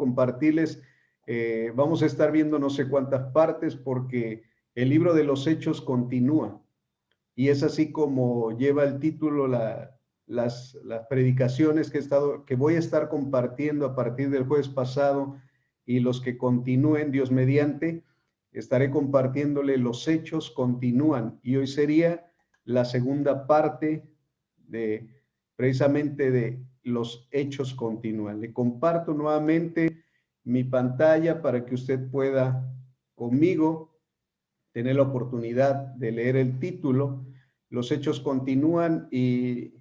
compartirles, vamos a estar viendo no sé cuántas partes porque el libro de los Hechos continúa. Y es así como lleva el título las predicaciones que voy a estar compartiendo a partir del jueves pasado y los que continúen, Dios mediante, estaré compartiéndole los hechos continúan. Y hoy sería la segunda parte de precisamente de los hechos continúan. Le comparto nuevamente mi pantalla para que usted pueda conmigo tener la oportunidad de leer el título. Los hechos continúan y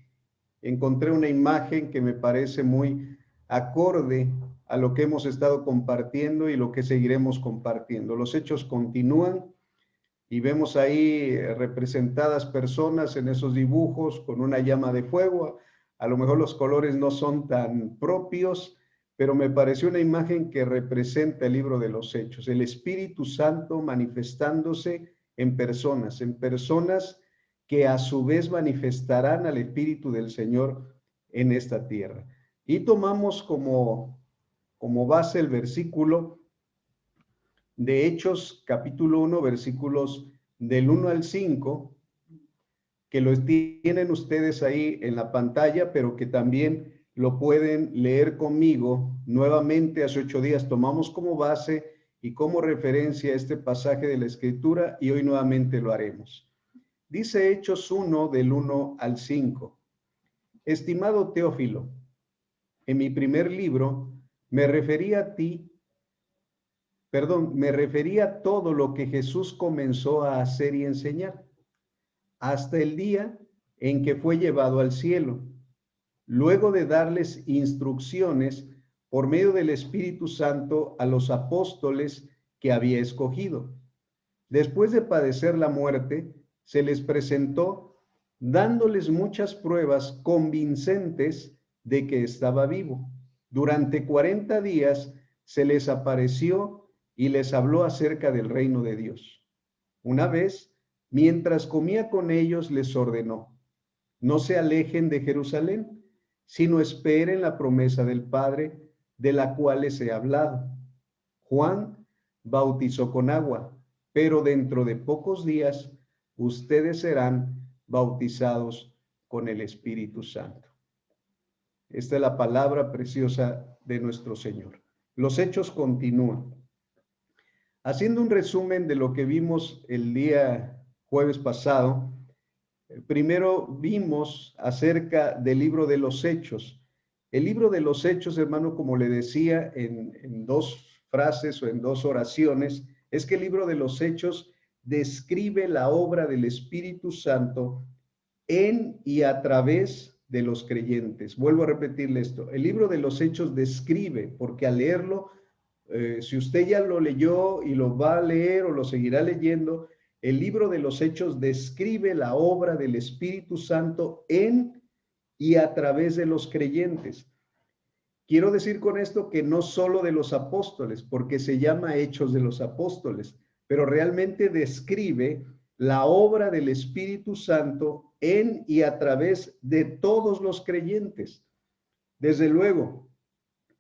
encontré una imagen que me parece muy acorde a lo que hemos estado compartiendo y lo que seguiremos compartiendo. Los hechos continúan y vemos ahí representadas personas en esos dibujos con una llama de fuego. A lo mejor los colores no son tan propios, pero me pareció una imagen que representa el libro de los Hechos, el Espíritu Santo manifestándose en personas que a su vez manifestarán al Espíritu del Señor en esta tierra. Y tomamos como base el versículo de Hechos, capítulo 1, versículos del 1 al 5, que lo tienen ustedes ahí en la pantalla, pero que también lo pueden leer conmigo nuevamente. Hace 8 días tomamos como base y como referencia este pasaje de la Escritura y hoy nuevamente lo haremos. Dice Hechos 1 del 1 al 5. Estimado Teófilo, en mi primer libro me refería a todo lo que Jesús comenzó a hacer y enseñar, hasta el día en que fue llevado al cielo, luego de darles instrucciones por medio del Espíritu Santo a los apóstoles que había escogido. Después de padecer la muerte, se les presentó dándoles muchas pruebas convincentes de que estaba vivo. Durante 40 días se les apareció y les habló acerca del reino de Dios. Una vez, mientras comía con ellos, les ordenó: no se alejen de Jerusalén, sino esperen la promesa del Padre, de la cual les he hablado. Juan bautizó con agua, pero dentro de pocos días ustedes serán bautizados con el Espíritu Santo. Esta es la palabra preciosa de nuestro Señor. Los hechos continúan. Haciendo un resumen de lo que vimos el día jueves pasado, primero vimos acerca del libro de los Hechos. El libro de los Hechos, hermano, como le decía en 2 frases o en 2 oraciones, es que el libro de los Hechos describe la obra del Espíritu Santo en y a través de los creyentes. Vuelvo a repetirle esto. El libro de los Hechos describe, porque al leerlo, si usted ya lo leyó y lo va a leer o lo seguirá leyendo, el libro de los Hechos describe la obra del Espíritu Santo en y a través de los creyentes. Quiero decir con esto que no solo de los apóstoles, porque se llama Hechos de los Apóstoles, pero realmente describe la obra del Espíritu Santo en y a través de todos los creyentes. Desde luego,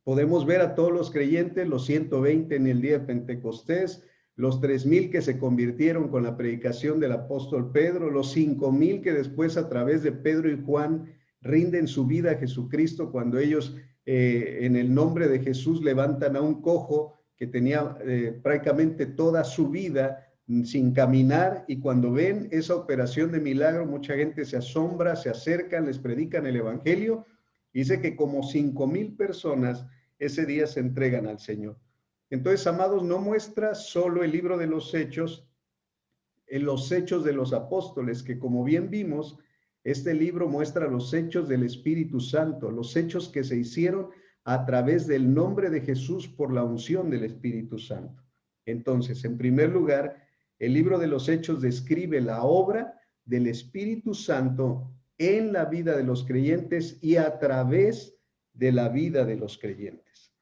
podemos ver a todos los creyentes, los 120 en el día de Pentecostés, los 3,000 que se convirtieron con la predicación del apóstol Pedro, los 5,000 que después a través de Pedro y Juan rinden su vida a Jesucristo cuando ellos en el nombre de Jesús levantan a un cojo que tenía prácticamente toda su vida sin caminar, y cuando ven esa operación de milagro, mucha gente se asombra, se acercan, les predican el evangelio. Dice que como 5,000 personas ese día se entregan al Señor. Entonces, amados, no muestra solo el libro de los Hechos, en los hechos de los apóstoles, que como bien vimos, este libro muestra los hechos del Espíritu Santo, los hechos que se hicieron a través del nombre de Jesús por la unción del Espíritu Santo. Entonces, en primer lugar, el libro de los Hechos describe la obra del Espíritu Santo en la vida de los creyentes y a través de la vida de los creyentes.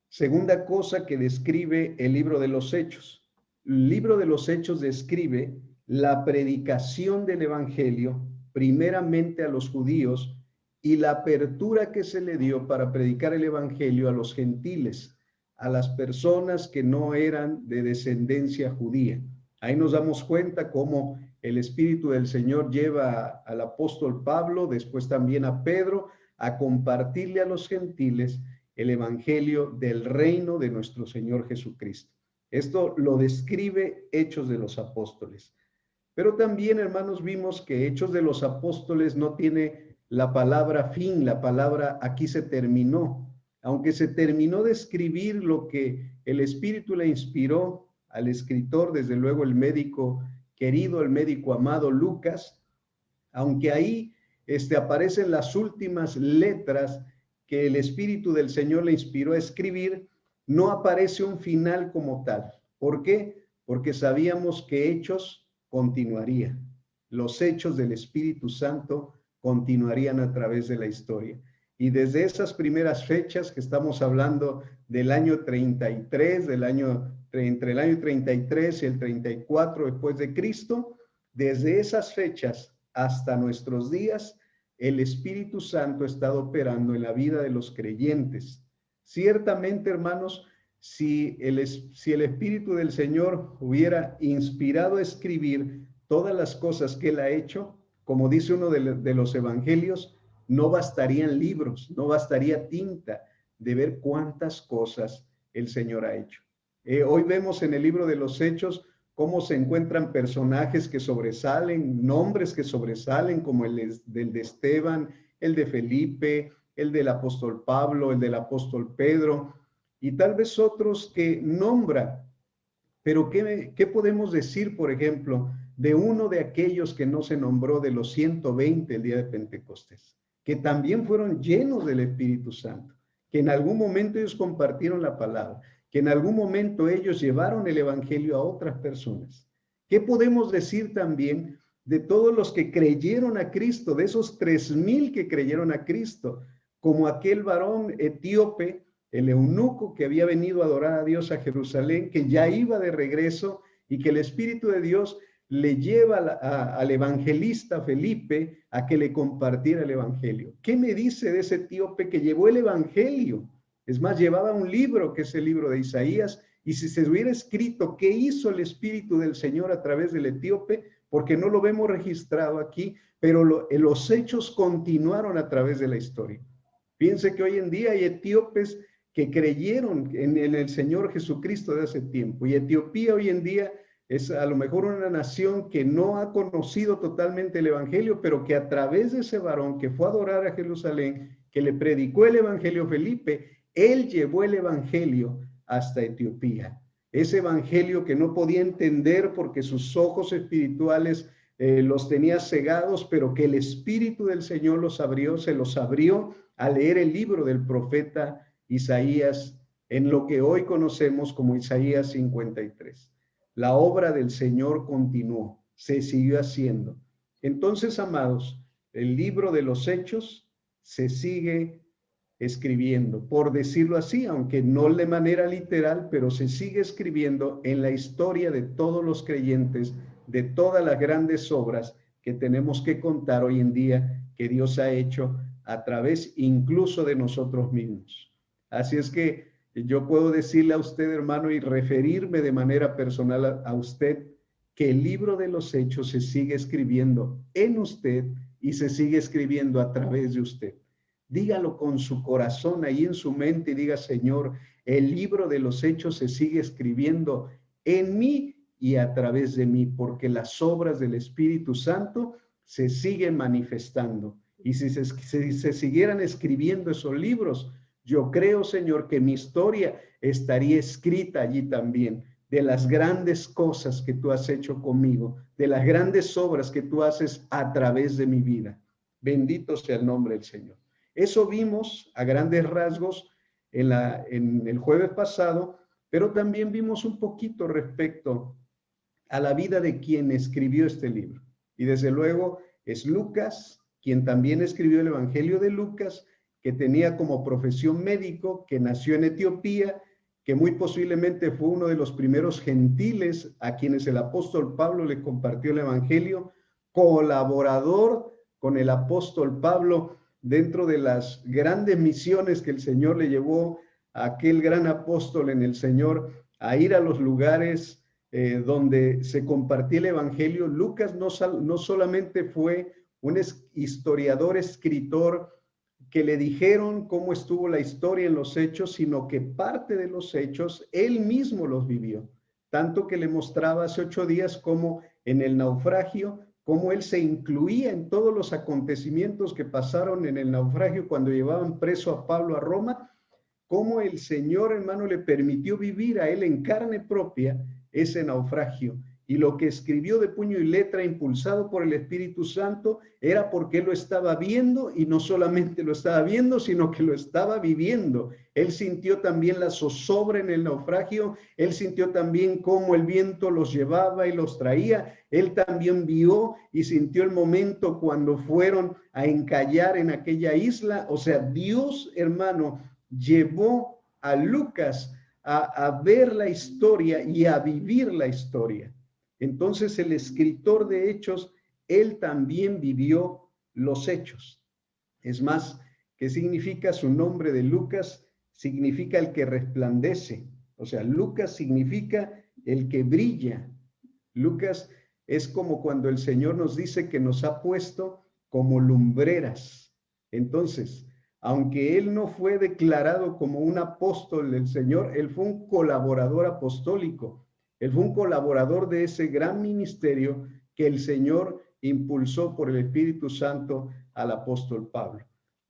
Segunda cosa que describe el libro de los Hechos. El libro de los Hechos describe la predicación del evangelio primeramente a los judíos y la apertura que se le dio para predicar el evangelio a los gentiles, a las personas que no eran de descendencia judía. Ahí nos damos cuenta cómo el Espíritu del Señor lleva al apóstol Pablo, después también a Pedro, a compartirle a los gentiles el evangelio del reino de nuestro Señor Jesucristo. Esto lo describe Hechos de los Apóstoles. Pero también, hermanos, vimos que Hechos de los Apóstoles no tiene la palabra fin, la palabra aquí se terminó. Aunque se terminó de escribir lo que el Espíritu le inspiró al escritor, desde luego el médico querido, el médico amado Lucas, aunque ahí aparecen las últimas letras que el Espíritu del Señor le inspiró a escribir, no aparece un final como tal. ¿Por qué? Porque sabíamos que Hechos continuaría. Los hechos del Espíritu Santo continuarían a través de la historia. Y desde esas primeras fechas que estamos hablando del año 33, entre el año 33 y el 34 después de Cristo, desde esas fechas hasta nuestros días, el Espíritu Santo ha estado operando en la vida de los creyentes. Ciertamente, hermanos, si el Espíritu del Señor hubiera inspirado a escribir todas las cosas que Él ha hecho, como dice uno de los evangelios, no bastarían libros, no bastaría tinta de ver cuántas cosas el Señor ha hecho. Hoy vemos en el libro de los Hechos cómo se encuentran personajes que sobresalen, nombres que sobresalen, como el de Esteban, el de Felipe, el del apóstol Pablo, el del apóstol Pedro, y tal vez otros que nombra. Pero ¿qué podemos decir, por ejemplo, de uno de aquellos que no se nombró, de los 120 el día de Pentecostés, que también fueron llenos del Espíritu Santo, que en algún momento ellos compartieron la palabra, que en algún momento ellos llevaron el evangelio a otras personas? ¿Qué podemos decir también de todos los que creyeron a Cristo, de esos 3,000 que creyeron a Cristo, como aquel varón etíope, el eunuco que había venido a adorar a Dios a Jerusalén, que ya iba de regreso y que el Espíritu de Dios le lleva al evangelista Felipe a que le compartiera el evangelio? ¿Qué me dice de ese etíope que llevó el evangelio? Es más, llevaba un libro, que es el libro de Isaías, y si se hubiera escrito qué hizo el Espíritu del Señor a través del etíope, porque no lo vemos registrado aquí, pero los hechos continuaron a través de la historia. Piense que hoy en día hay etíopes que creyeron en el Señor Jesucristo de hace tiempo, y Etiopía hoy en día es a lo mejor una nación que no ha conocido totalmente el evangelio, pero que a través de ese varón que fue a adorar a Jerusalén, que le predicó el evangelio Felipe, él llevó el evangelio hasta Etiopía. Ese evangelio que no podía entender porque sus ojos espirituales los tenía cegados, pero que el Espíritu del Señor los abrió, se los abrió a leer el libro del profeta Isaías, en lo que hoy conocemos como Isaías 53. La obra del Señor continuó, se siguió haciendo. Entonces, amados, el libro de los Hechos se sigue escribiendo, por decirlo así, aunque no de manera literal, pero se sigue escribiendo en la historia de todos los creyentes, de todas las grandes obras que tenemos que contar hoy en día que Dios ha hecho a través incluso de nosotros mismos. Así es que yo puedo decirle a usted, hermano, y referirme de manera personal a usted, que el libro de los Hechos se sigue escribiendo en usted y se sigue escribiendo a través de usted. Dígalo con su corazón ahí en su mente y diga: Señor, el libro de los Hechos se sigue escribiendo en mí y a través de mí, porque las obras del Espíritu Santo se siguen manifestando. Y si se siguieran escribiendo esos libros, yo creo, Señor, que mi historia estaría escrita allí también, de las grandes cosas que tú has hecho conmigo, de las grandes obras que tú haces a través de mi vida. Bendito sea el nombre del Señor. Eso vimos a grandes rasgos en el jueves pasado, pero también vimos un poquito respecto a la vida de quien escribió este libro. Y desde luego es Lucas, quien también escribió el Evangelio de Lucas, que tenía como profesión médico, que nació en Etiopía, que muy posiblemente fue uno de los primeros gentiles a quienes el apóstol Pablo le compartió el Evangelio, colaborador con el apóstol Pablo dentro de las grandes misiones que el Señor le llevó a aquel gran apóstol en el Señor a ir a los lugares donde se compartía el Evangelio. Lucas no solamente fue un historiador, escritor, que le dijeron cómo estuvo la historia en los hechos, sino que parte de los hechos él mismo los vivió. Tanto que le mostraba hace 8 días cómo en el naufragio, cómo él se incluía en todos los acontecimientos que pasaron en el naufragio cuando llevaban preso a Pablo a Roma, cómo el Señor, hermano, le permitió vivir a él en carne propia ese naufragio. Y lo que escribió de puño y letra, impulsado por el Espíritu Santo, era porque él lo estaba viendo, y no solamente lo estaba viendo, sino que lo estaba viviendo. Él sintió también la zozobra en el naufragio, él sintió también cómo el viento los llevaba y los traía, él también vio y sintió el momento cuando fueron a encallar en aquella isla. O sea, Dios, hermano, llevó a Lucas a ver la historia y a vivir la historia. Entonces el escritor de Hechos, él también vivió los hechos. Es más, ¿qué significa su nombre de Lucas? Significa el que resplandece. O sea, Lucas significa el que brilla. Lucas es como cuando el Señor nos dice que nos ha puesto como lumbreras. Entonces, aunque él no fue declarado como un apóstol del Señor, él fue un colaborador apostólico. Él fue un colaborador de ese gran ministerio que el Señor impulsó por el Espíritu Santo al apóstol Pablo.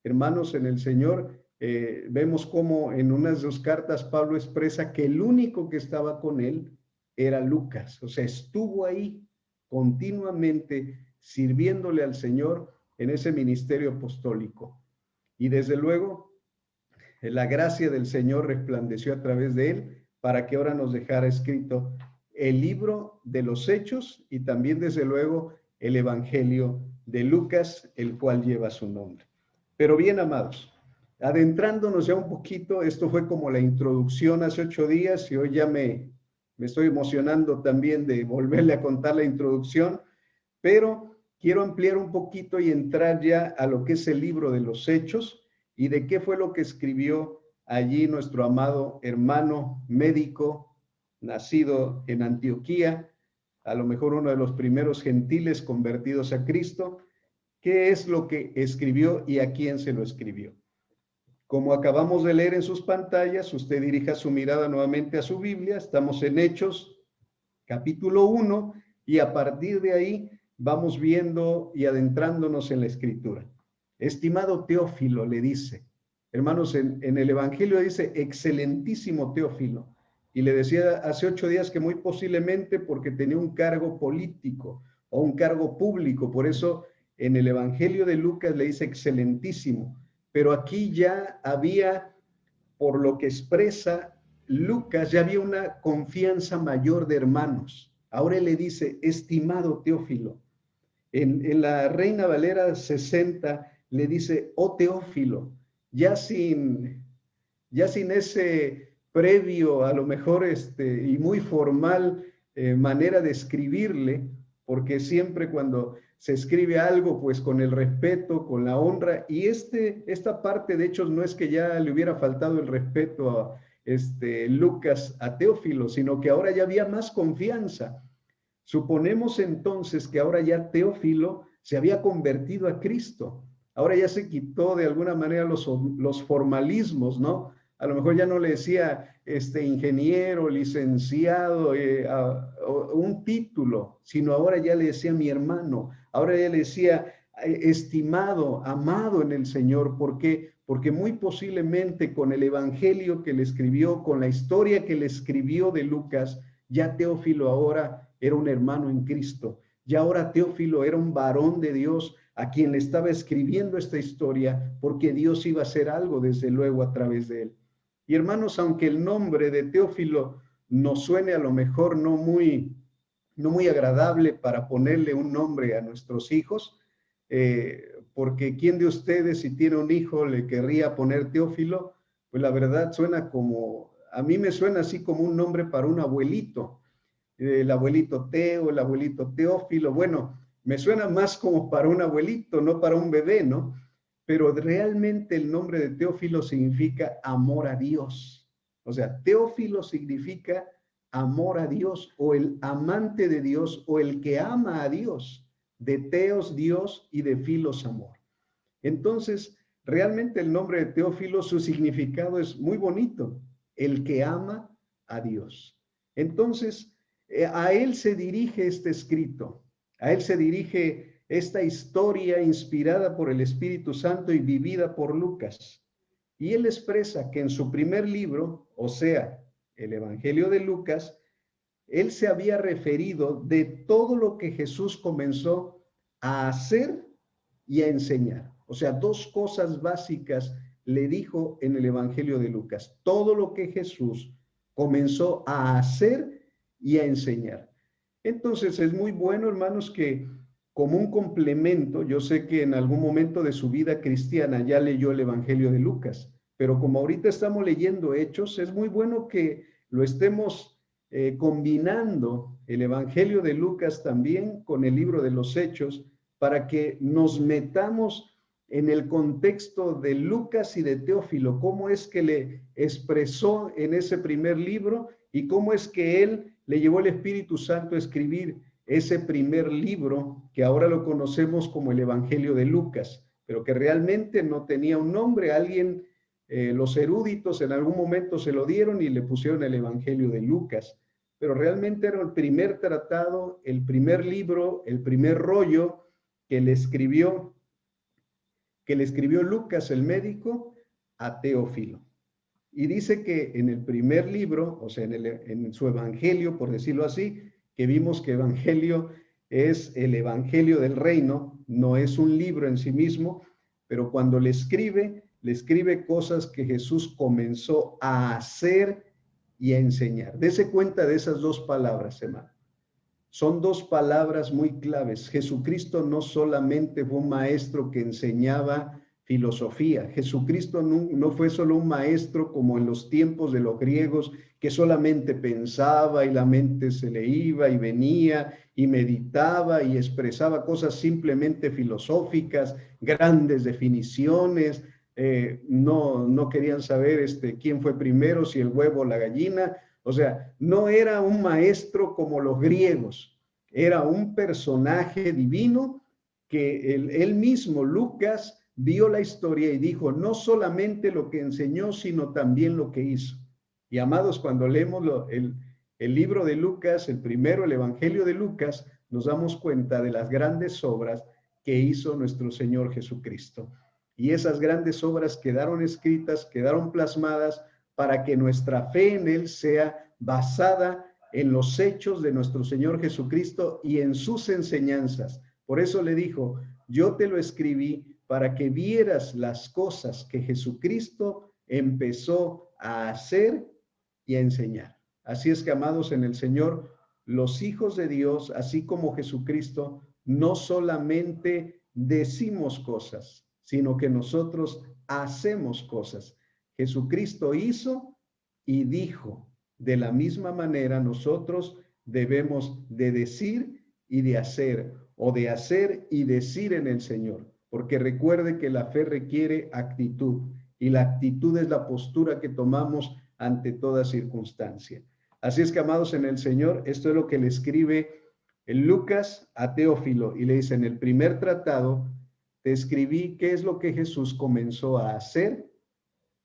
Hermanos, en el Señor vemos cómo en unas 2 cartas Pablo expresa que el único que estaba con él era Lucas. O sea, estuvo ahí continuamente sirviéndole al Señor en ese ministerio apostólico. Y desde luego, la gracia del Señor resplandeció a través de él para que ahora nos dejara escrito el libro de los Hechos y también, desde luego, el Evangelio de Lucas, el cual lleva su nombre. Pero bien, amados, adentrándonos ya un poquito, esto fue como la introducción hace 8 días y hoy ya me estoy emocionando también de volverle a contar la introducción, pero quiero ampliar un poquito y entrar ya a lo que es el libro de los Hechos y de qué fue lo que escribió allí nuestro amado hermano médico, nacido en Antioquía, a lo mejor uno de los primeros gentiles convertidos a Cristo. ¿Qué es lo que escribió y a quién se lo escribió? Como acabamos de leer en sus pantallas, usted dirija su mirada nuevamente a su Biblia. Estamos en Hechos, capítulo 1, y a partir de ahí vamos viendo y adentrándonos en la Escritura. Estimado Teófilo, le dice, hermanos, en el Evangelio dice, excelentísimo Teófilo, y le decía hace 8 días que muy posiblemente porque tenía un cargo político o un cargo público, por eso en el Evangelio de Lucas le dice excelentísimo, pero aquí ya había, por lo que expresa Lucas, ya había una confianza mayor de hermanos. Ahora él le dice, estimado Teófilo. En la Reina Valera 60 le dice, oh Teófilo, ya sin ese previo, a lo mejor y muy formal manera de escribirle, porque siempre cuando se escribe algo, pues con el respeto, con la honra, y esta parte de Hechos no es que ya le hubiera faltado el respeto a Lucas a Teófilo, sino que ahora ya había más confianza. Suponemos entonces que ahora ya Teófilo se había convertido a Cristo. Ahora ya se quitó de alguna manera los formalismos, ¿no? A lo mejor ya no le decía ingeniero, licenciado, un título, sino ahora ya le decía mi hermano, ahora ya le decía estimado, amado en el Señor. ¿Por qué? Porque muy posiblemente con el evangelio que le escribió, con la historia que le escribió de Lucas, ya Teófilo ahora era un hermano en Cristo. Ya ahora Teófilo era un varón de Dios a quien le estaba escribiendo esta historia, porque Dios iba a hacer algo desde luego a través de él. Y hermanos, aunque el nombre de Teófilo nos suene a lo mejor no muy agradable para ponerle un nombre a nuestros hijos, porque ¿quién de ustedes, si tiene un hijo, le querría poner Teófilo? Pues la verdad suena como, a mí me suena así como un nombre para un abuelito, el abuelito Teo, el abuelito Teófilo. Bueno, me suena más como para un abuelito, no para un bebé, ¿no? pero realmente el nombre de Teófilo significa amor a Dios. O sea, Teófilo significa amor a Dios, o el amante de Dios, o el que ama a Dios. De Teos, Dios, y de Filos, amor. Entonces, realmente el nombre de Teófilo, su significado es muy bonito, el que ama a Dios. Entonces, a él se dirige este escrito, a él se dirige esta historia inspirada por el Espíritu Santo y vivida por Lucas. Y él expresa que en su primer libro, o sea, el Evangelio de Lucas, él se había referido de todo lo que Jesús comenzó a hacer y a enseñar. O sea, dos cosas básicas le dijo en el Evangelio de Lucas. Todo lo que Jesús comenzó a hacer y a enseñar. Entonces es muy bueno, hermanos, que como un complemento, yo sé que en algún momento de su vida cristiana ya leyó el Evangelio de Lucas, pero como ahorita estamos leyendo Hechos, es muy bueno que lo estemos combinando el Evangelio de Lucas también con el libro de los Hechos, para que nos metamos en el contexto de Lucas y de Teófilo, cómo es que le expresó en ese primer libro y cómo es que él le llevó el Espíritu Santo a escribir ese primer libro que ahora lo conocemos como el Evangelio de Lucas, pero que realmente no tenía un nombre. Alguien, los eruditos en algún momento se lo dieron y le pusieron el Evangelio de Lucas, pero realmente era el primer tratado, el primer libro, el primer rollo que le escribió Lucas el médico a Teófilo. Y dice que en el primer libro, o sea, en su evangelio, por decirlo así, que vimos que evangelio es el evangelio del reino, no es un libro en sí mismo, pero cuando le escribe cosas que Jesús comenzó a hacer y a enseñar. Dese cuenta de esas dos palabras, hermano. Son dos palabras muy claves. Jesucristo no solamente fue un maestro que enseñaba filosofía. Jesucristo no fue solo un maestro como en los tiempos de los griegos, que solamente pensaba y la mente se le iba y venía y meditaba y expresaba cosas simplemente filosóficas, grandes definiciones. No querían saber quién fue primero, si el huevo o la gallina. O sea, no era un maestro como los griegos, era un personaje divino que él mismo, Lucas, vio la historia y dijo, no solamente lo que enseñó, sino también lo que hizo. Y amados, cuando leemos el libro de Lucas, el primero, el Evangelio de Lucas, nos damos cuenta de las grandes obras que hizo nuestro Señor Jesucristo. Y esas grandes obras quedaron escritas, quedaron plasmadas, para que nuestra fe en Él sea basada en los hechos de nuestro Señor Jesucristo y en sus enseñanzas. Por eso le dijo, yo te lo escribí para que vieras las cosas que Jesucristo empezó a hacer y a enseñar. Así es que, amados en el Señor, los hijos de Dios, así como Jesucristo, no solamente decimos cosas, sino que nosotros hacemos cosas. Jesucristo hizo y dijo. De la misma manera nosotros debemos de decir y de hacer, o de hacer y decir en el Señor, porque recuerde que la fe requiere actitud, y la actitud es la postura que tomamos ante toda circunstancia. Así es que, amados en el Señor, esto es lo que le escribe el Lucas a Teófilo, y le dice, en el primer tratado te escribí qué es lo que Jesús comenzó a hacer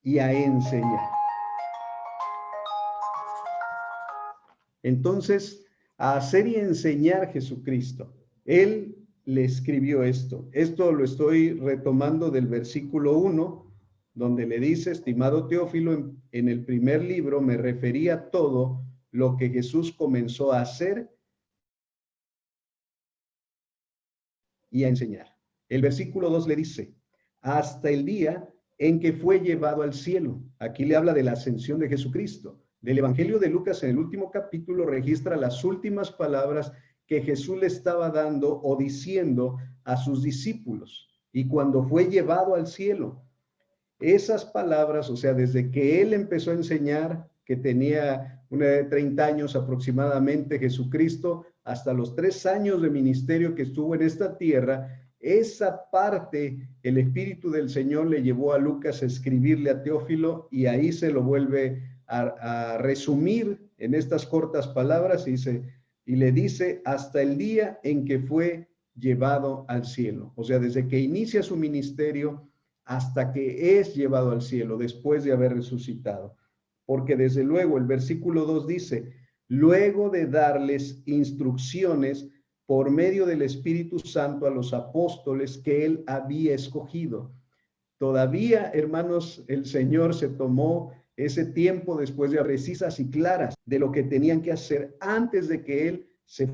y a enseñar. Entonces, a hacer y enseñar Jesucristo. Él le escribió esto. Esto lo estoy retomando del versículo 1, donde le dice, estimado Teófilo, en el primer libro me refería a todo lo que Jesús comenzó a hacer y a enseñar. El versículo 2 le dice, hasta el día en que fue llevado al cielo. Aquí le habla de la ascensión de Jesucristo. Del Evangelio de Lucas, en el último capítulo, registra las últimas palabras que Jesús le estaba dando o diciendo a sus discípulos. Y cuando fue llevado al cielo, esas palabras, o sea, desde que él empezó a enseñar, que tenía una de 30 años aproximadamente, Jesucristo, hasta los 3 años de ministerio que estuvo en esta tierra, Esa parte, el Espíritu del Señor le llevó a Lucas a escribirle a Teófilo y ahí se lo vuelve a resumir en estas cortas palabras y le dice hasta el día en que fue llevado al cielo. O sea, desde que inicia su ministerio hasta que es llevado al cielo después de haber resucitado. Porque desde luego el versículo 2 dice, luego de darles instrucciones por medio del Espíritu Santo a los apóstoles que él había escogido. Todavía, hermanos, el Señor se tomó ese tiempo después de precisas y claras de lo que tenían que hacer antes de que él se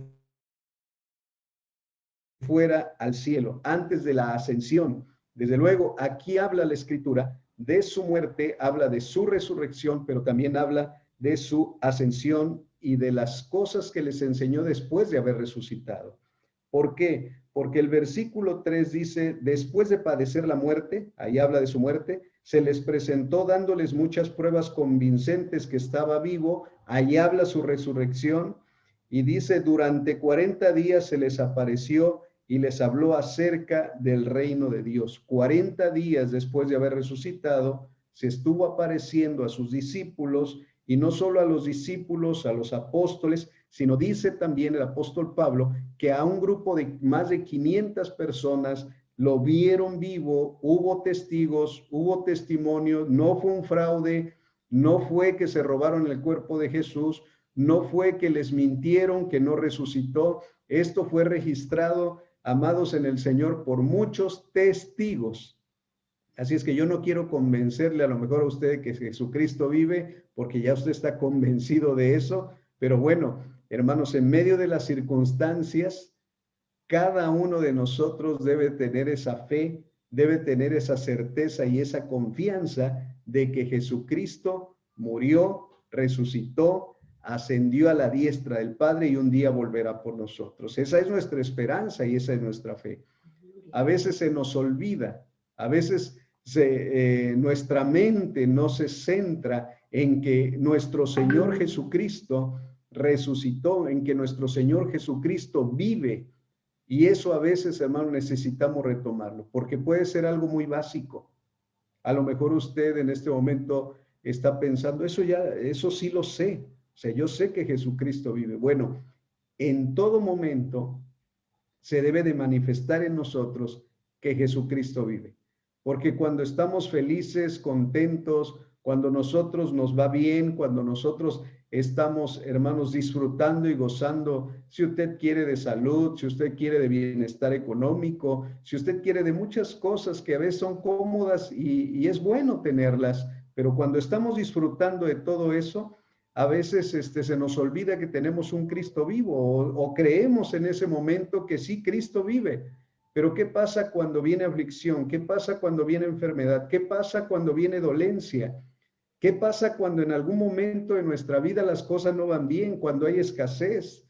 fuera al cielo, antes de la ascensión. Desde luego, aquí habla la Escritura de su muerte, habla de su resurrección, pero también habla de su ascensión y de las cosas que les enseñó después de haber resucitado. ¿Por qué? Porque el versículo 3 dice, después de padecer la muerte, ahí habla de su muerte, se les presentó dándoles muchas pruebas convincentes que estaba vivo, ahí habla su resurrección, y dice, durante 40 días se les apareció y les habló acerca del reino de Dios. 40 días después de haber resucitado, se estuvo apareciendo a sus discípulos, y no solo a los discípulos, a los apóstoles, sino dice también el apóstol Pablo que a un grupo de más de 500 personas lo vieron vivo, hubo testigos, hubo testimonio, no fue un fraude, no fue que se robaron el cuerpo de Jesús, no fue que les mintieron, que no resucitó. Esto fue registrado, amados en el Señor, por muchos testigos. Así es que yo no quiero convencerle a lo mejor a usted que Jesucristo vive, porque ya usted está convencido de eso, pero bueno, hermanos, en medio de las circunstancias, cada uno de nosotros debe tener esa fe, debe tener esa certeza y esa confianza de que Jesucristo murió, resucitó, ascendió a la diestra del Padre y un día volverá por nosotros. Esa es nuestra esperanza y esa es nuestra fe. A veces se nos olvida, a veces nuestra mente no se centra en que nuestro Señor Jesucristo resucitó, en que nuestro Señor Jesucristo vive. Y eso a veces, hermano, necesitamos retomarlo, porque puede ser algo muy básico. A lo mejor usted en este momento está pensando, eso sí lo sé. O sea, yo sé que Jesucristo vive. Bueno, en todo momento se debe de manifestar en nosotros que Jesucristo vive. Porque cuando estamos felices, contentos, cuando nosotros nos va bien, cuando nosotros estamos, hermanos, disfrutando y gozando, si usted quiere de salud, si usted quiere de bienestar económico, si usted quiere de muchas cosas que a veces son cómodas y es bueno tenerlas, pero cuando estamos disfrutando de todo eso, a veces se nos olvida que tenemos un Cristo vivo o creemos en ese momento que sí, Cristo vive. Pero ¿qué pasa cuando viene aflicción? ¿Qué pasa cuando viene enfermedad? ¿Qué pasa cuando viene dolencia? ¿Qué pasa cuando en algún momento de nuestra vida las cosas no van bien? Cuando hay escasez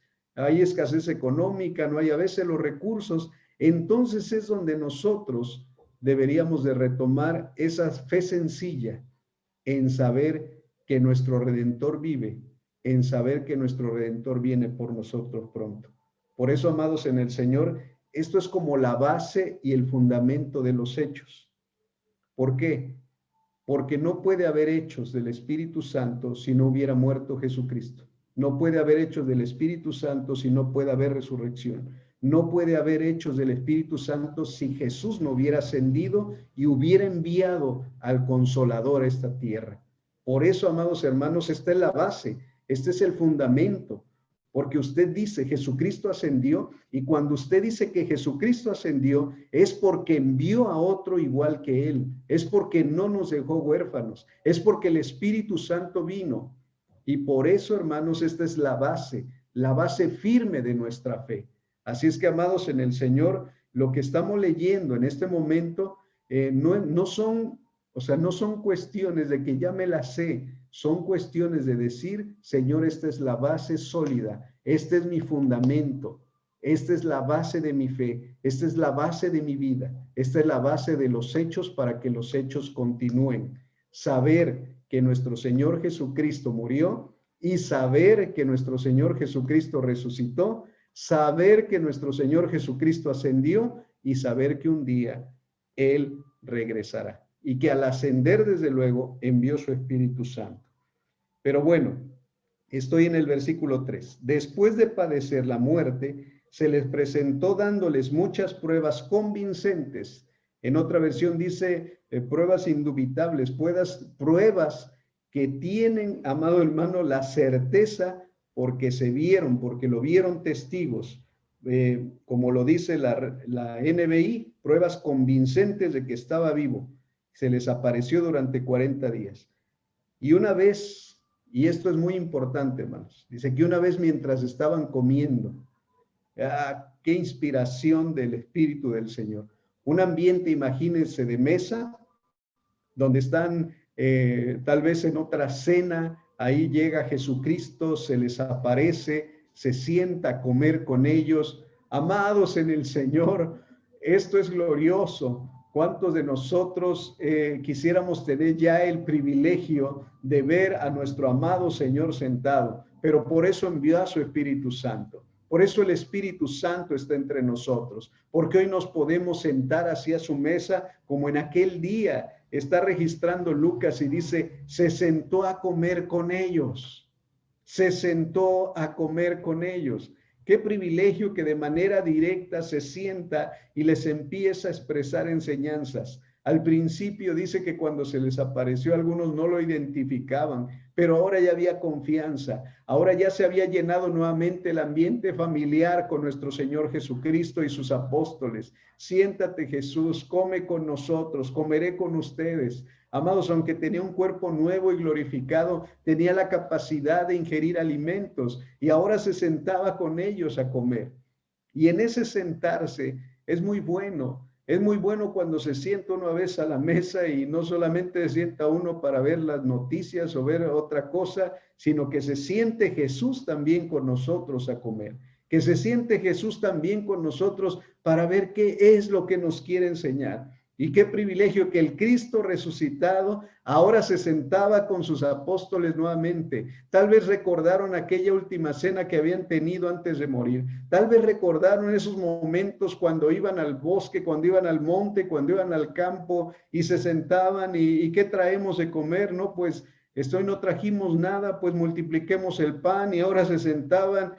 económica, no hay a veces los recursos. Entonces es donde nosotros deberíamos de retomar esa fe sencilla en saber que nuestro Redentor vive, en saber que nuestro Redentor viene por nosotros pronto. Por eso, amados en el Señor, esto es como la base y el fundamento de los hechos. ¿Por qué? Porque no puede haber hechos del Espíritu Santo si no hubiera muerto Jesucristo. No puede haber hechos del Espíritu Santo si no puede haber resurrección. No puede haber hechos del Espíritu Santo si Jesús no hubiera ascendido y hubiera enviado al Consolador a esta tierra. Por eso, amados hermanos, esta es la base, este es el fundamento, porque usted dice Jesucristo ascendió, y cuando usted dice que Jesucristo ascendió es porque envió a otro igual que él, es porque no nos dejó huérfanos, es porque el Espíritu Santo vino, y por eso, hermanos, esta es la base firme de nuestra fe. Así es que, amados en el Señor, lo que estamos leyendo en este momento no son cuestiones de que ya me la sé, son cuestiones de decir, Señor, esta es la base sólida, este es mi fundamento, esta es la base de mi fe, esta es la base de mi vida, esta es la base de los hechos para que los hechos continúen. Saber que nuestro Señor Jesucristo murió y saber que nuestro Señor Jesucristo resucitó saber que nuestro Señor Jesucristo ascendió y saber que un día Él regresará y que al ascender, desde luego, envió su Espíritu Santo. Pero bueno, estoy en el versículo 3. Después de padecer la muerte, se les presentó dándoles muchas pruebas convincentes. En otra versión dice pruebas indubitables, pruebas que tienen, amado hermano, la certeza porque se vieron, porque lo vieron testigos. Como lo dice la NBI, pruebas convincentes de que estaba vivo. Se les apareció durante 40 días. Y una vez, y esto es muy importante, hermanos, dice que una vez mientras estaban comiendo, qué inspiración del Espíritu del Señor. Un ambiente, imagínense, de mesa, donde están tal vez en otra cena, ahí llega Jesucristo, se les aparece, se sienta a comer con ellos. Amados en el Señor, esto es glorioso. ¿Cuántos de nosotros quisiéramos tener ya el privilegio de ver a nuestro amado Señor sentado? Pero por eso envió a su Espíritu Santo. Por eso el Espíritu Santo está entre nosotros, porque hoy nos podemos sentar hacia su mesa como en aquel día. Está registrando Lucas y dice, se sentó a comer con ellos. Se sentó a comer con ellos. Qué privilegio que de manera directa se sienta y les empieza a expresar enseñanzas. Al principio dice que cuando se les apareció algunos no lo identificaban, pero ahora ya había confianza. Ahora ya se había llenado nuevamente el ambiente familiar con nuestro Señor Jesucristo y sus apóstoles. Siéntate, Jesús, come con nosotros, comeré con ustedes. Amados, aunque tenía un cuerpo nuevo y glorificado, tenía la capacidad de ingerir alimentos y ahora se sentaba con ellos a comer. Y en ese sentarse es muy bueno. Es muy bueno cuando se sienta una vez a la mesa y no solamente se sienta uno para ver las noticias o ver otra cosa, sino que se siente Jesús también con nosotros a comer. Que se siente Jesús también con nosotros para ver qué es lo que nos quiere enseñar. Y qué privilegio que el Cristo resucitado ahora se sentaba con sus apóstoles nuevamente. Tal vez recordaron aquella última cena que habían tenido antes de morir. Tal vez recordaron esos momentos cuando iban al bosque, cuando iban al monte, cuando iban al campo y se sentaban y ¿qué traemos de comer? No, pues hoy no trajimos nada, pues multipliquemos el pan y ahora se sentaban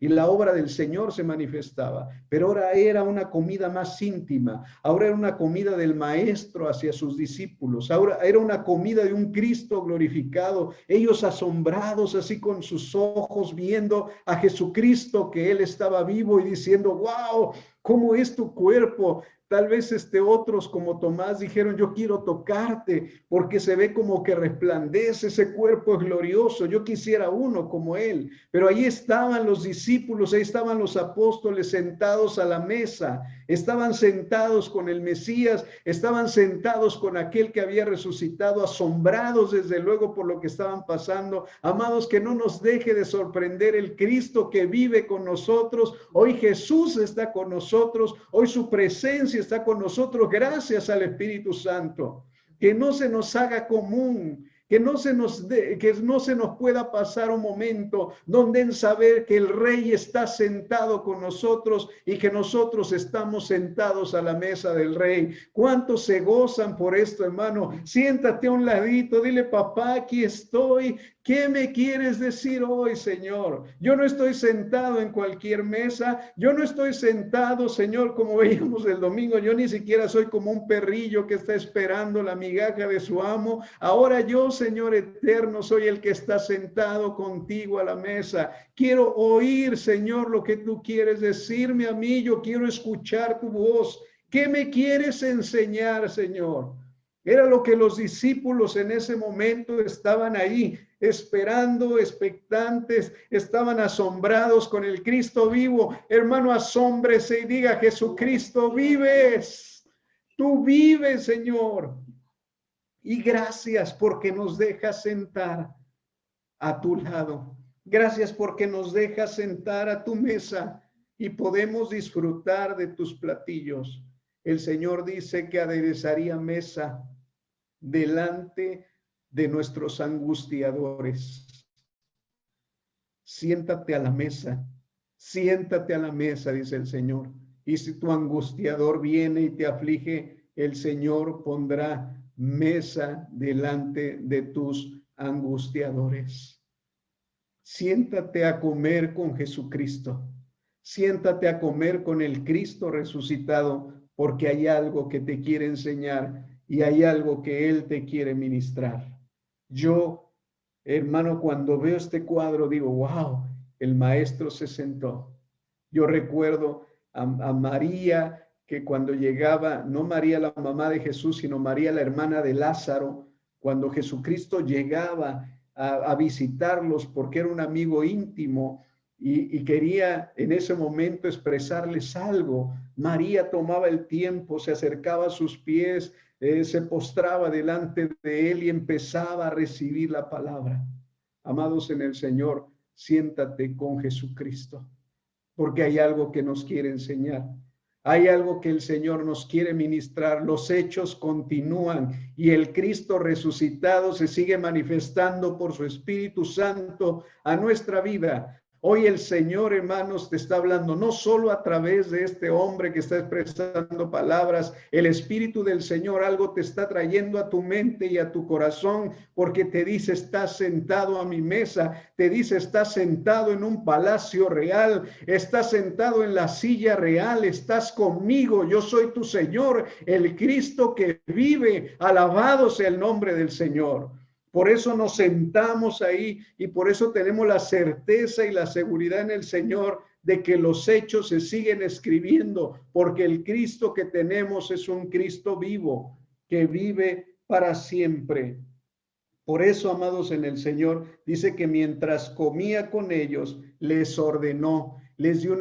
y la obra del Señor se manifestaba. Pero ahora era una comida más íntima, ahora era una comida del Maestro hacia sus discípulos, ahora era una comida de un Cristo glorificado, ellos asombrados así con sus ojos viendo a Jesucristo que Él estaba vivo y diciendo, wow, ¿cómo es tu cuerpo? Tal vez otros como Tomás dijeron, yo quiero tocarte porque se ve como que resplandece, ese cuerpo es glorioso, yo quisiera uno como él. Pero ahí estaban los discípulos, ahí estaban los apóstoles sentados a la mesa, estaban sentados con el Mesías, estaban sentados con aquel que había resucitado, asombrados desde luego por lo que estaban pasando. Amados, que no nos deje de sorprender el Cristo que vive con nosotros. Hoy Jesús está con nosotros, hoy su presencia está con nosotros gracias al Espíritu Santo. Que no se nos haga común, que no se nos pueda pasar un momento donde en saber que el Rey está sentado con nosotros y que nosotros estamos sentados a la mesa del Rey. ¿Cuántos se gozan por esto, hermano? Siéntate a un ladito, dile, papá, aquí estoy. ¿Qué me quieres decir hoy, Señor? Yo no estoy sentado en cualquier mesa, yo no estoy sentado, Señor, como veíamos el domingo, yo ni siquiera soy como un perrillo que está esperando la migaja de su amo. Ahora yo, Señor eterno, soy el que está sentado contigo a la mesa. Quiero oír, Señor, lo que tú quieres decirme a mí, yo quiero escuchar tu voz. ¿Qué me quieres enseñar, Señor? Era lo que los discípulos en ese momento estaban ahí, esperando, expectantes, estaban asombrados con el Cristo vivo. Hermano, asómbrese y diga, Jesucristo, vives. Tú vives, Señor. Y gracias porque nos dejas sentar a tu lado. Gracias porque nos dejas sentar a tu mesa y podemos disfrutar de tus platillos. El Señor dice que aderezaría mesa delante de nuestros angustiadores. Siéntate a la mesa, Siéntate a la mesa, dice el Señor. Y si tu angustiador viene y te aflige, el Señor pondrá mesa delante de tus angustiadores. Siéntate a comer con Jesucristo. Siéntate a comer con el Cristo resucitado, porque hay algo que te quiere enseñar y hay algo que Él te quiere ministrar. Yo, hermano, cuando veo este cuadro, digo, wow, el maestro se sentó. Yo recuerdo a María, que cuando llegaba, no María la mamá de Jesús, sino María la hermana de Lázaro, cuando Jesucristo llegaba a visitarlos porque era un amigo íntimo y quería en ese momento expresarles algo, María tomaba el tiempo, se acercaba a sus pies, se postraba delante de él y empezaba a recibir la palabra. Amados en el Señor, siéntate con Jesucristo, porque hay algo que nos quiere enseñar. Hay algo que el Señor nos quiere ministrar. Los hechos continúan y el Cristo resucitado se sigue manifestando por su Espíritu Santo a nuestra vida. Hoy el Señor, hermanos, te está hablando no solo a través de este hombre que está expresando palabras. El Espíritu del Señor algo te está trayendo a tu mente y a tu corazón, porque te dice, estás sentado a mi mesa, te dice, estás sentado en un palacio real, estás sentado en la silla real, estás conmigo, yo soy tu Señor, el Cristo que vive. Alabado sea el nombre del Señor. Por eso nos sentamos ahí y por eso tenemos la certeza y la seguridad en el Señor de que los hechos se siguen escribiendo, porque el Cristo que tenemos es un Cristo vivo, que vive para siempre. Por eso, amados en el Señor, dice que mientras comía con ellos, les ordenó, les dio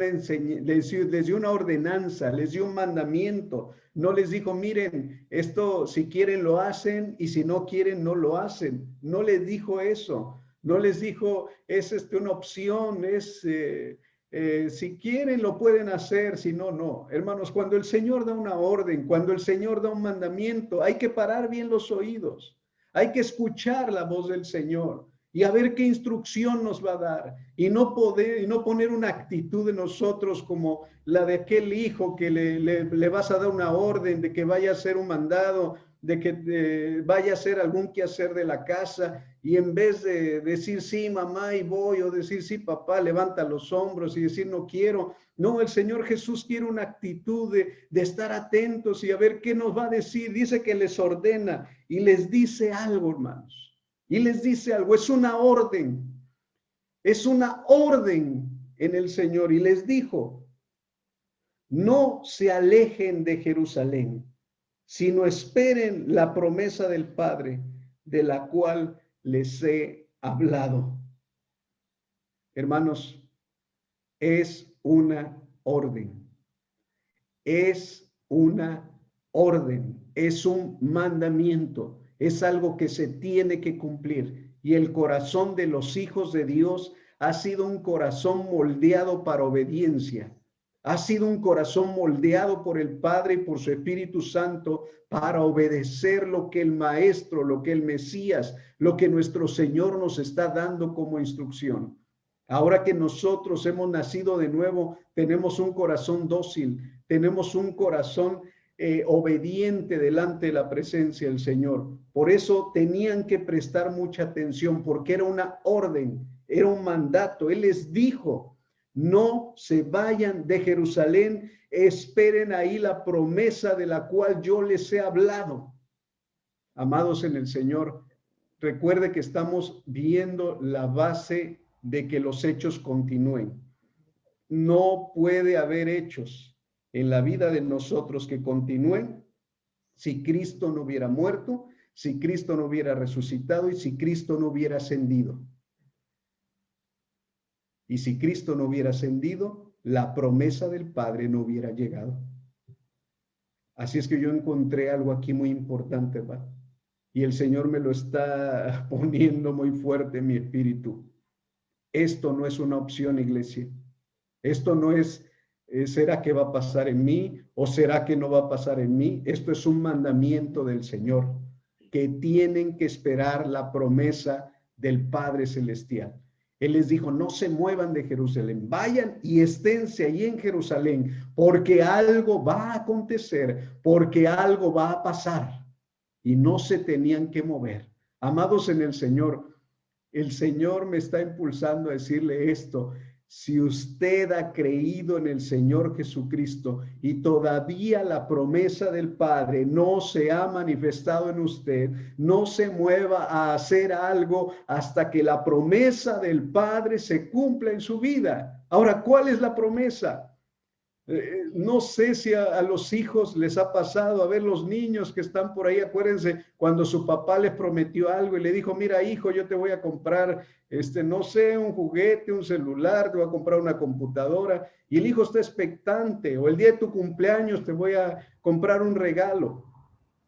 una ordenanza, les dio un mandamiento. No les dijo, miren, esto si quieren lo hacen y si no quieren no lo hacen. No les dijo eso. No les dijo, es una opción, si quieren lo pueden hacer, si no, no. Hermanos, cuando el Señor da una orden, cuando el Señor da un mandamiento, hay que parar bien los oídos. Hay que escuchar la voz del Señor y a ver qué instrucción nos va a dar y no poner una actitud de nosotros como la de aquel hijo que le vas a dar una orden de que vaya a hacer un mandado, de que vaya a hacer algún quehacer de la casa y en vez de decir sí mamá y voy o decir sí papá, levanta los hombros y decir no quiero. No, el Señor Jesús quiere una actitud de estar atentos y a ver qué nos va a decir. Dice que les ordena y les dice algo, hermanos. Y les dice algo, es una orden en el Señor. Y les dijo, no se alejen de Jerusalén, sino esperen la promesa del Padre, de la cual les he hablado. Hermanos, es una orden. Es una orden, es un mandamiento, es algo que se tiene que cumplir. Y el corazón de los hijos de Dios ha sido un corazón moldeado para obediencia. Ha sido un corazón moldeado por el Padre y por su Espíritu Santo para obedecer lo que el Maestro, lo que el Mesías, lo que nuestro Señor nos está dando como instrucción. Ahora que nosotros hemos nacido de nuevo, tenemos un corazón dócil, tenemos un corazón obediente delante de la presencia del Señor. Por eso tenían que prestar mucha atención, porque era una orden, era un mandato. Él les dijo, no se vayan de Jerusalén, esperen ahí la promesa de la cual yo les he hablado. Amados en el Señor, recuerde que estamos viendo la base de que los hechos continúen. No puede haber hechos en la vida de nosotros que continúen si Cristo no hubiera muerto, si Cristo no hubiera resucitado y si Cristo no hubiera ascendido. Y si Cristo no hubiera ascendido, la promesa del Padre no hubiera llegado. Así es que yo encontré algo aquí muy importante, ¿va? Y el Señor me lo está poniendo muy fuerte en mi espíritu. Esto no es una opción, iglesia. Esto no es, ¿será que va a pasar en mí o será que no va a pasar en mí? Esto es un mandamiento del Señor, que tienen que esperar la promesa del Padre Celestial. Él les dijo, no se muevan de Jerusalén, vayan y esténse ahí en Jerusalén, porque algo va a acontecer, porque algo va a pasar. Y no se tenían que mover. Amados en el Señor me está impulsando a decirle esto. Si usted ha creído en el Señor Jesucristo y todavía la promesa del Padre no se ha manifestado en usted, no se mueva a hacer algo hasta que la promesa del Padre se cumpla en su vida. Ahora, ¿cuál es la promesa? No sé si a los hijos les ha pasado, a ver los niños que están por ahí, acuérdense cuando su papá les prometió algo y le dijo, mira hijo, yo te voy a comprar, no sé, un juguete, un celular, te voy a comprar una computadora, y el hijo está expectante, o el día de tu cumpleaños te voy a comprar un regalo.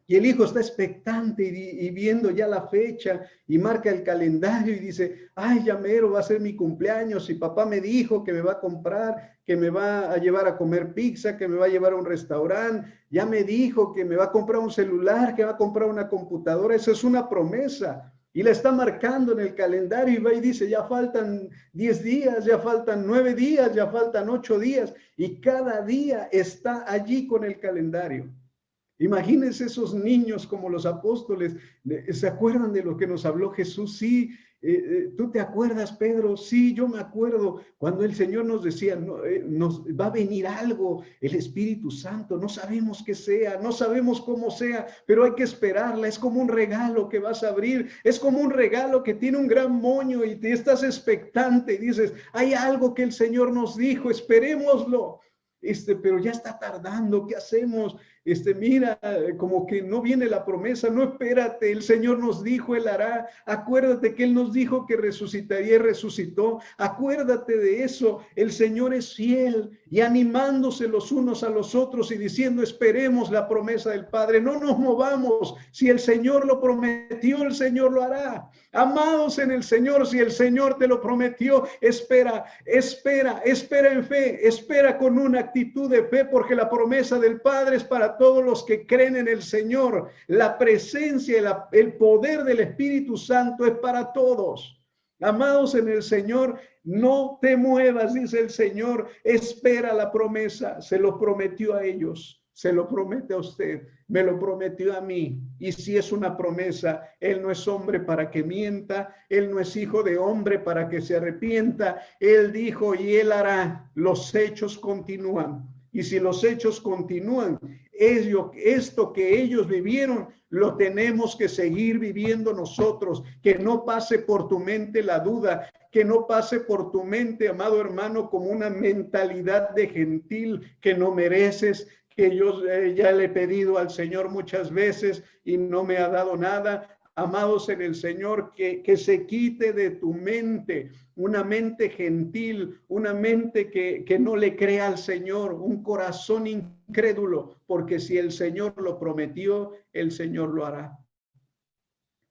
Y el hijo está expectante y viendo ya la fecha y marca el calendario y dice, ay, ya mero va a ser mi cumpleaños y papá me dijo que me va a comprar, que me va a llevar a comer pizza, que me va a llevar a un restaurante, ya me dijo que me va a comprar un celular, que va a comprar una computadora. Eso es una promesa y la está marcando en el calendario y va y dice, ya faltan 10 días, ya faltan 9 días, ya faltan 8 días y cada día está allí con el calendario. Imagínense esos niños como los apóstoles, ¿se acuerdan de lo que nos habló Jesús? Sí, ¿tú te acuerdas, Pedro? Sí, yo me acuerdo cuando el Señor nos decía, no, nos va a venir algo, el Espíritu Santo, no sabemos qué sea, no sabemos cómo sea, pero hay que esperarla, es como un regalo que vas a abrir, es como un regalo que tiene un gran moño y te estás expectante y dices, hay algo que el Señor nos dijo, esperémoslo. Pero ya está tardando, ¿qué hacemos? Mira, como que no viene la promesa, no, espérate, el Señor nos dijo, Él hará, acuérdate que Él nos dijo que resucitaría y resucitó, acuérdate de eso, el Señor es fiel, y animándose los unos a los otros y diciendo, esperemos la promesa del Padre, no nos movamos, si el Señor lo prometió, el Señor lo hará. Amados en el Señor, si el Señor te lo prometió, espera en fe, espera con una actitud de fe, porque la promesa del Padre es para todos los que creen en el Señor. La presencia, el poder del Espíritu Santo es para todos. Amados en el Señor, no te muevas, dice el Señor, espera la promesa, se lo prometió a ellos. Se lo promete a usted, me lo prometió a mí. Y si es una promesa, Él no es hombre para que mienta, Él no es hijo de hombre para que se arrepienta. Él dijo y Él hará. Los hechos continúan. Y si los hechos continúan, esto que ellos vivieron, lo tenemos que seguir viviendo nosotros. Que no pase por tu mente la duda, que no pase por tu mente, amado hermano, como una mentalidad de gentil que no mereces, que yo ya le he pedido al Señor muchas veces y no me ha dado nada. Amados en el Señor, que se quite de tu mente una mente gentil, una mente que no le crea al Señor, un corazón incrédulo, porque si el Señor lo prometió, el Señor lo hará.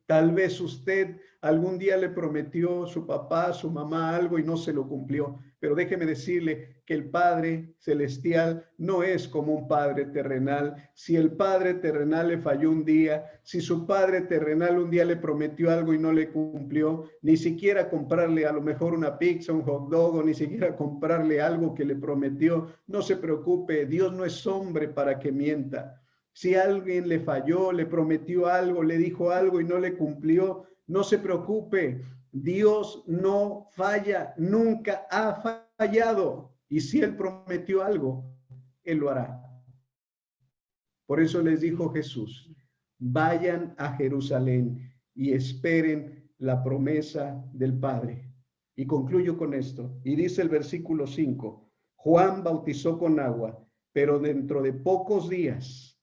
Tal vez usted algún día le prometió a su papá, a su mamá algo y no se lo cumplió. Pero déjeme decirle que el Padre Celestial no es como un Padre terrenal. Si el Padre terrenal le falló un día, si su Padre terrenal un día le prometió algo y no le cumplió, ni siquiera comprarle a lo mejor una pizza, un hot dog, o ni siquiera comprarle algo que le prometió, no se preocupe, Dios no es hombre para que mienta. Si alguien le falló, le prometió algo, le dijo algo y no le cumplió, no se preocupe. Dios no falla, nunca ha fallado. Y si Él prometió algo, Él lo hará. Por eso les dijo Jesús, vayan a Jerusalén y esperen la promesa del Padre. Y concluyo con esto. Y dice el versículo 5, Juan bautizó con agua, pero dentro de pocos días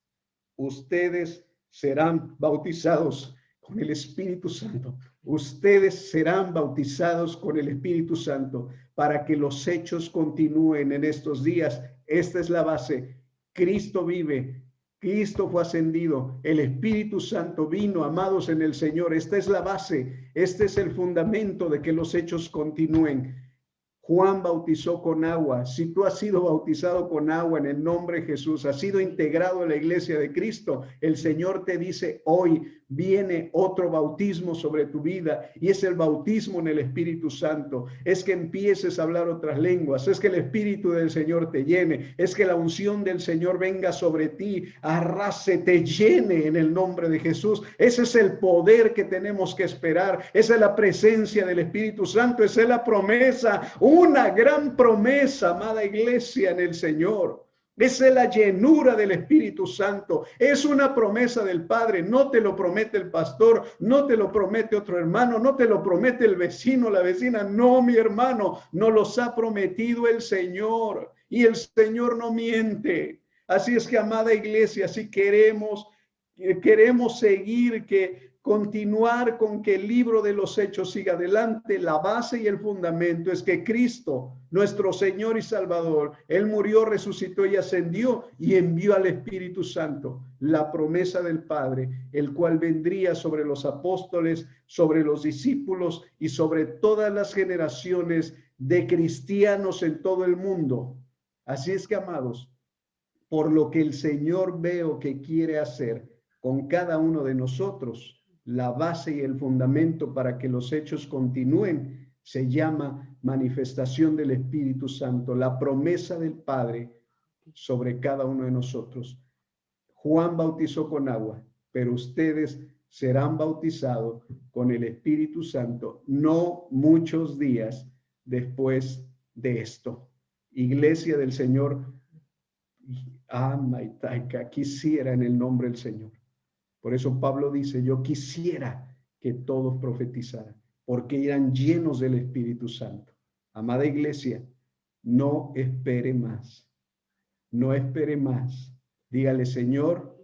ustedes serán bautizados con el Espíritu Santo. Ustedes serán bautizados con el Espíritu Santo para que los hechos continúen en estos días. Esta es la base. Cristo vive. Cristo fue ascendido. El Espíritu Santo vino, amados en el Señor. Esta es la base. Este es el fundamento de que los hechos continúen. Juan bautizó con agua. Si tú has sido bautizado con agua en el nombre de Jesús, has sido integrado en la iglesia de Cristo, el Señor te dice hoy, viene otro bautismo sobre tu vida, y es el bautismo en el Espíritu Santo. Es que empieces a hablar otras lenguas, es que el Espíritu del Señor te llene, es que la unción del Señor venga sobre ti, arrase, te llene en el nombre de Jesús. Ese es el poder que tenemos que esperar, esa es la presencia del Espíritu Santo, esa es la promesa, una gran promesa, amada iglesia, en el Señor. Esa es la llenura del Espíritu Santo. Es una promesa del Padre. No te lo promete el pastor, no te lo promete otro hermano, no te lo promete el vecino, la vecina. No, mi hermano, nos los ha prometido el Señor. Y el Señor no miente. Así es que, amada iglesia, si queremos seguir, continuar con que el libro de los Hechos siga adelante, la base y el fundamento es que Cristo, nuestro Señor y Salvador, Él murió, resucitó y ascendió y envió al Espíritu Santo, la promesa del Padre, el cual vendría sobre los apóstoles, sobre los discípulos y sobre todas las generaciones de cristianos en todo el mundo. Así es que, amados, por lo que el Señor veo que quiere hacer con cada uno de nosotros, la base y el fundamento para que los hechos continúen se llama manifestación del Espíritu Santo, la promesa del Padre sobre cada uno de nosotros. Juan bautizó con agua, pero ustedes serán bautizados con el Espíritu Santo no muchos días después de esto. Iglesia del Señor, quisiera en el nombre del Señor. Por eso Pablo dice, yo quisiera que todos profetizaran, porque eran llenos del Espíritu Santo. Amada iglesia, no espere más. No espere más. Dígale, Señor,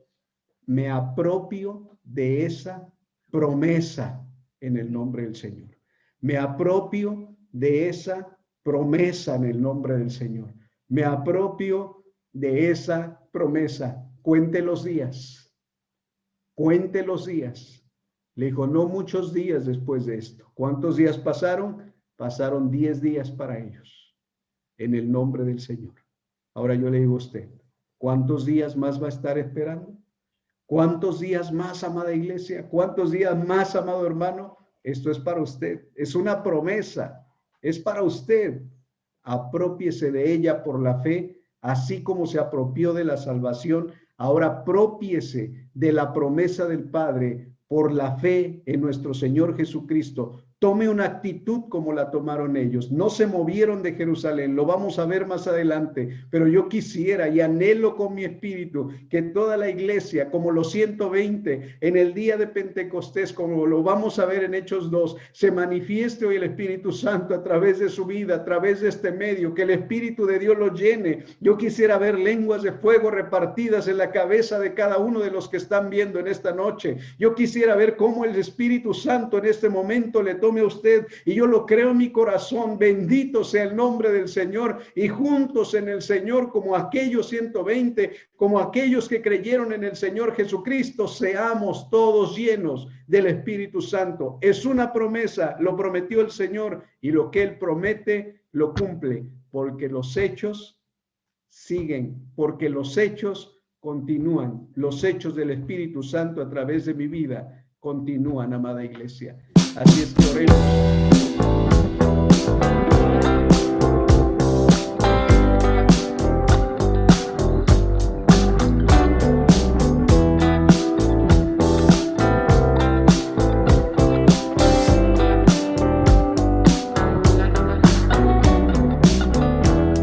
me apropio de esa promesa en el nombre del Señor. Me apropio de esa promesa en el nombre del Señor. Me apropio de esa promesa. Cuente los días. Cuente los días. Le dijo, no muchos días después de esto. ¿Cuántos días pasaron? Pasaron 10 días para ellos. En el nombre del Señor. Ahora yo le digo a usted, ¿cuántos días más va a estar esperando? ¿Cuántos días más, amada iglesia? ¿Cuántos días más, amado hermano? Esto es para usted. Es una promesa. Es para usted. Aprópiese de ella por la fe, así como se apropió de la salvación. Ahora aprópiese de la promesa del Padre por la fe en nuestro Señor Jesucristo. Tome una actitud como la tomaron ellos. No se movieron de Jerusalén, lo vamos a ver más adelante, pero yo quisiera y anhelo con mi espíritu que toda la iglesia, como los 120 en el día de Pentecostés, como lo vamos a ver en Hechos 2, se manifieste hoy el Espíritu Santo a través de su vida, a través de este medio, que el Espíritu de Dios lo llene. Yo quisiera ver lenguas de fuego repartidas en la cabeza de cada uno de los que están viendo en esta noche. Yo quisiera ver cómo el Espíritu Santo en este momento le tome a usted, y yo lo creo en mi corazón. Bendito sea el nombre del Señor, y juntos en el Señor, como aquellos 120, como aquellos que creyeron en el Señor Jesucristo, seamos todos llenos del Espíritu Santo. Es una promesa, lo prometió el Señor, y lo que Él promete lo cumple, porque los hechos siguen, porque los hechos continúan, los hechos del Espíritu Santo a través de mi vida continúan, amada iglesia. Así es que oremos.